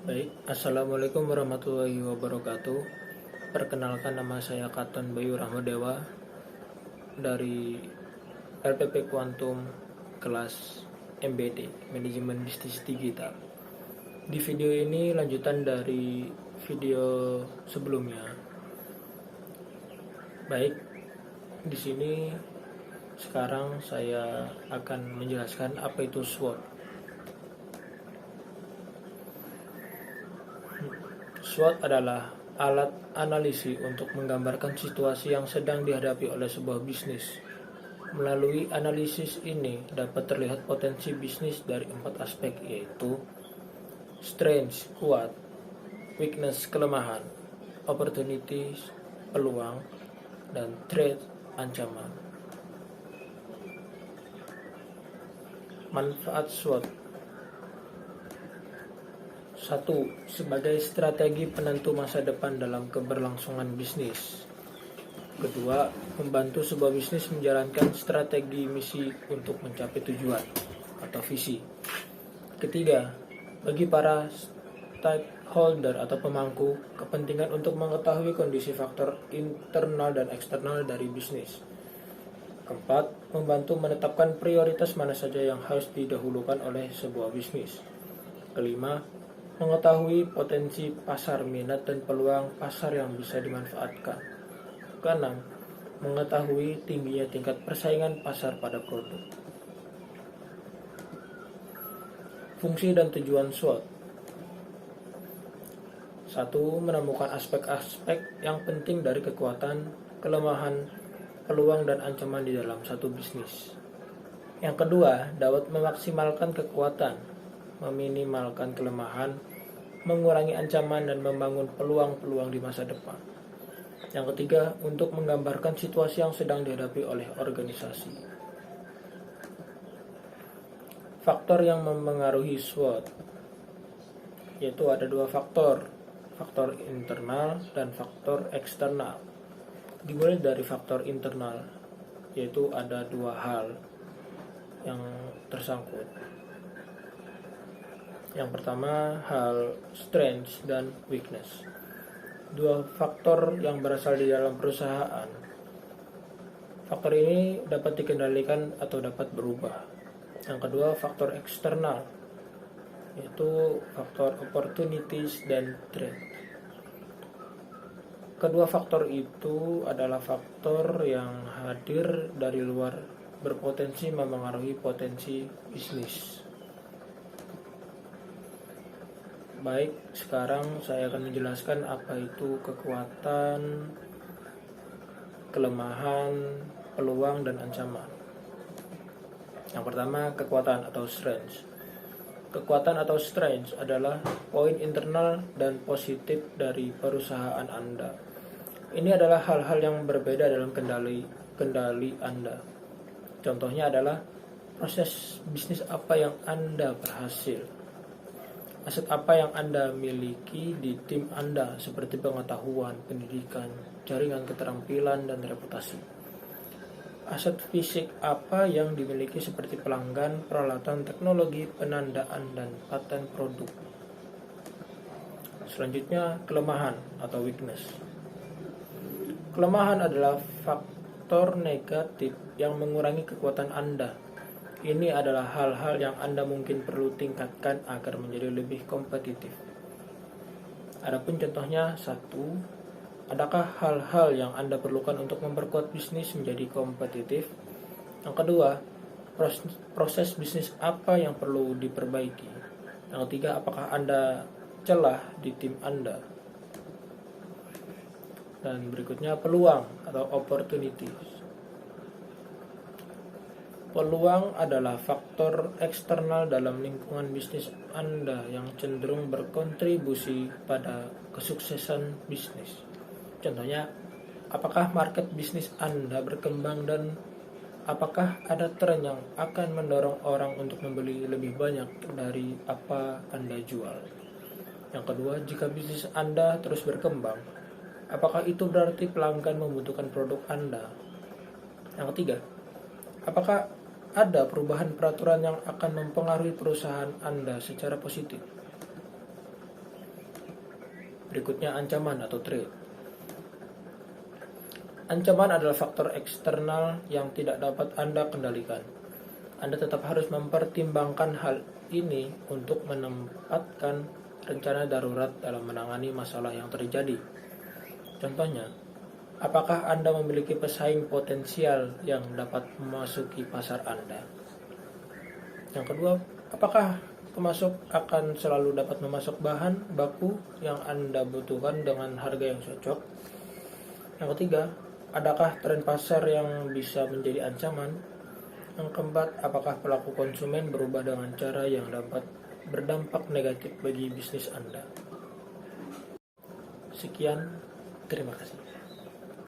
Baik, Assalamualaikum warahmatullahi wabarakatuh. Perkenalkan, nama saya Katon Bayu Rahmadewa dari LPP Kuantum kelas MBD, Manajemen Bisnis Digital. Di video ini lanjutan dari video sebelumnya. Baik, di sini sekarang saya akan menjelaskan apa itu SWOT. SWOT adalah alat analisis untuk menggambarkan situasi yang sedang dihadapi oleh sebuah bisnis. Melalui analisis ini dapat terlihat potensi bisnis dari 4 aspek, yaitu strength, kuat, weakness, kelemahan, opportunities, peluang, dan threat, ancaman. Manfaat SWOT: 1. Sebagai strategi penentu masa depan dalam keberlangsungan bisnis. Kedua, membantu sebuah bisnis menjalankan strategi misi untuk mencapai tujuan atau visi. Ketiga, bagi para stakeholder atau pemangku kepentingan untuk mengetahui kondisi faktor internal dan eksternal dari bisnis. Keempat, membantu menetapkan prioritas mana saja yang harus didahulukan oleh sebuah bisnis. Kelima, mengetahui potensi pasar, minat, dan peluang pasar yang bisa dimanfaatkan. Keenam, mengetahui tingginya tingkat persaingan pasar pada produk. Fungsi dan tujuan SWOT: 1. Menemukan aspek-aspek yang penting dari kekuatan, kelemahan, peluang, dan ancaman di dalam satu bisnis. Yang kedua, dapat memaksimalkan kekuatan, meminimalkan kelemahan, mengurangi ancaman, dan membangun peluang-peluang di masa depan. Yang ketiga, untuk menggambarkan situasi yang sedang dihadapi oleh organisasi. Faktor yang mempengaruhi SWOT, yaitu ada 2 faktor, faktor internal dan faktor eksternal. Dimulai dari faktor internal, yaitu ada 2 hal yang tersangkut. Yang pertama, hal strength dan weakness. 2 faktor yang berasal di dalam perusahaan. Faktor ini dapat dikendalikan atau dapat berubah. Yang kedua, faktor eksternal, yaitu faktor opportunities dan threat. Kedua faktor itu adalah faktor yang hadir dari luar, berpotensi memengaruhi potensi bisnis. Baik, sekarang saya akan menjelaskan apa itu kekuatan, kelemahan, peluang, dan ancaman. Yang pertama, kekuatan atau strength. Kekuatan atau strength adalah poin internal dan positif dari perusahaan Anda. Ini adalah hal-hal yang berbeda dalam kendali Anda. Contohnya adalah proses bisnis apa yang Anda berhasil, aset apa yang Anda miliki di tim Anda seperti pengetahuan, pendidikan, jaringan keterampilan, dan reputasi. Aset fisik apa yang dimiliki seperti pelanggan, peralatan, teknologi, penandaan, dan paten produk. Selanjutnya, kelemahan atau weakness. Kelemahan adalah faktor negatif yang mengurangi kekuatan Anda. Ini adalah hal-hal yang Anda mungkin perlu tingkatkan agar menjadi lebih kompetitif. Adapun contohnya, 1. Adakah hal-hal yang Anda perlukan untuk memperkuat bisnis menjadi kompetitif? Yang kedua, proses bisnis apa yang perlu diperbaiki? Yang ketiga, apakah Anda celah di tim Anda? Dan berikutnya, peluang atau opportunities. Peluang adalah faktor eksternal dalam lingkungan bisnis Anda yang cenderung berkontribusi pada kesuksesan bisnis. Contohnya, apakah market bisnis Anda berkembang dan apakah ada tren yang akan mendorong orang untuk membeli lebih banyak dari apa Anda jual. Yang kedua, jika bisnis Anda terus berkembang, apakah itu berarti pelanggan membutuhkan produk Anda? Yang ketiga, apakah ada perubahan peraturan yang akan mempengaruhi perusahaan Anda secara positif? Berikutnya ancaman atau threat. Ancaman adalah faktor eksternal yang tidak dapat Anda kendalikan. Anda tetap harus mempertimbangkan hal ini untuk menempatkan rencana darurat dalam menangani masalah yang terjadi. Contohnya, apakah Anda memiliki pesaing potensial yang dapat memasuki pasar Anda? Yang kedua, apakah pemasok akan selalu dapat memasok bahan baku yang Anda butuhkan dengan harga yang cocok? Yang ketiga, adakah tren pasar yang bisa menjadi ancaman? Yang keempat, apakah pelaku konsumen berubah dengan cara yang dapat berdampak negatif bagi bisnis Anda? Sekian, terima kasih.